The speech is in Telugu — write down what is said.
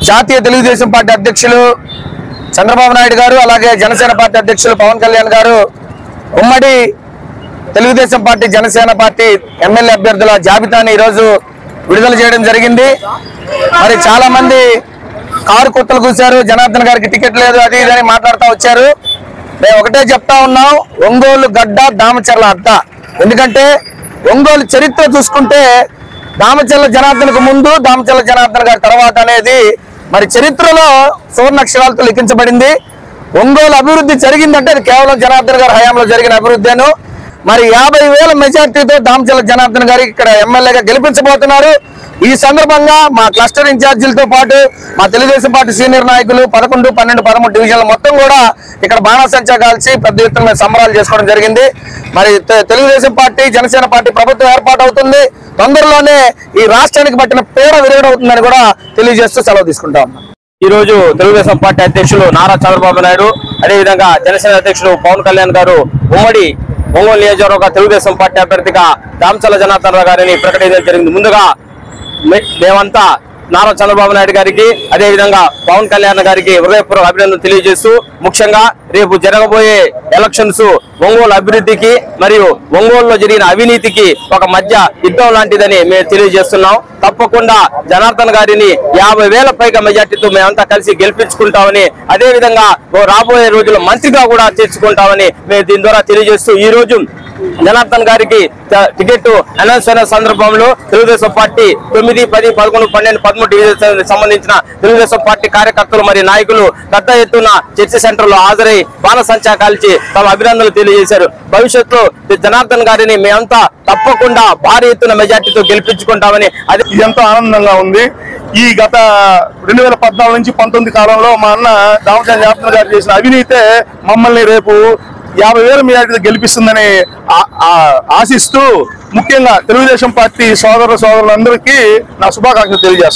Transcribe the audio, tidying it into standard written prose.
జాతీయ తెలుగుదేశం పార్టీ అధ్యక్షులు చంద్రబాబు నాయుడు గారు అలాగే జనసేన పార్టీ అధ్యక్షులు పవన్ కళ్యాణ్ గారు ఉమ్మడి Telugu Desam party Janasena party MLA అభ్యర్థుల జాబితాని ఈరోజు విడుదల చేయడం జరిగింది. మరి చాలా మంది కారు కుట్టలు కూర్చారు, జనార్దన్ గారికి టికెట్ లేదు అది ఇదని మాట్లాడుతూ వచ్చారు. మేము ఒకటే చెప్తా ఉన్నాం, ఒంగోలు గడ్డ దామచర్ల అడ్డ. ఎందుకంటే ఒంగోలు చరిత్ర చూసుకుంటే దామచర్ల జనార్దన్కు ముందు దామచర్ల జనార్దన్ గారి తర్వాత అనేది మరి చరిత్రలో సువర్ణాక్షరాలతో లిఖించబడింది. ఒంగోలు అభివృద్ధి జరిగిందంటే అది కేవలం జనార్దన్ గారి హయాంలో జరిగిన అభివృద్ధేను. మరి 50,000 మెజార్టీతో దామచర్ల జనార్దన్ గారికి ఇక్కడ ఎమ్మెల్యేగా గెలిపించబోతున్నారు. ఈ సందర్భంగా మా క్లస్టర్ ఇన్ఛార్జీలతో పాటు మా తెలుగుదేశం పార్టీ సీనియర్ నాయకులు 11, 12, 13 డివిజన్లు మొత్తం కూడా ఇక్కడ బాణాసంచా కాల్చి పెద్ద ఎత్తున సంబరాలు చేసుకోవడం జరిగింది. మరి తెలుగుదేశం పార్టీ జనసేన పార్టీ ప్రభుత్వం ఏర్పాటు అవుతుంది. తొందరలోనే ఈ రాష్ట్రానికి పట్టిన పేడ విరగడవుతుందని కూడా తెలియజేస్తూ సెలవు తీసుకుంటా ఉన్నాం. ఈ రోజు తెలుగుదేశం పార్టీ అధ్యక్షులు నారా చంద్రబాబు నాయుడు అదేవిధంగా జనసేన అధ్యక్షులు పవన్ కళ్యాణ్ గారు ఉమ్మడి ఒంగోలు నియోజకవర్గ తెలుగుదేశం పార్టీ అభ్యర్థిగా దామచర్ల జనార్దన్ రావు గారిని ప్రకటించడం జరిగింది. ముందుగా మేమంతా నారా చంద్రబాబు నాయుడు గారికి అదేవిధంగా పవన్ కళ్యాణ్ గారికి హృదయపూర్వక అభినందనలు తెలియజేస్తూ ముఖ్యంగా రేపు జరగబోయే ఎలక్షన్స్ ఒంగోలు అభివృద్ధికి మరియు ఒంగోలులో జరిగిన అవినీతికి ఒక మధ్య యుద్ధం లాంటిదని మేము తెలియజేస్తున్నాం. తప్పకుండా జనార్దన్ గారిని 50,000 పైగా మెజార్టీతో మేమంతా కలిసి గెలిపించుకుంటామని అదేవిధంగా రాబోయే రోజుల్లో మంత్రిగా కూడా చేర్చుకుంటామని మేము దీని ద్వారా తెలియజేస్తూ ఈ రోజు జనార్దన్ గారికి టికెట్ అనౌన్స్ అయిన సందర్భంలో తెలుగుదేశం పార్టీ 9, 10, 11, 12, 13 డివిజన్ సంబంధించిన తెలుగుదేశం పార్టీ కార్యకర్తలు మరియు నాయకులు పెద్ద ఎత్తున చర్చ సెంటర్ లో హాజరై బాణసంచా కాల్చి తమ అభినందనలు తెలియజేశారు. భవిష్యత్తులో జనార్దన్ గారిని మేమంతా తప్పకుండా భారీ ఎత్తున మెజార్టీతో గెలిపించుకుంటామని అది ఎంతో ఆనందంగా ఉంది. ఈ గత 2014 నుంచి 19 కాలంలో మా అన్న దామచర్ల జనార్దన్ గారు చేసిన అవినీతే మమ్మల్ని రేపు 50,000 మెజార్టీతో గెలిపిస్తుందని ఆశిస్తూ ముఖ్యంగా తెలుగుదేశం పార్టీ సోదరులందరికీ నా శుభాకాంక్షలు తెలియజేస్తాను.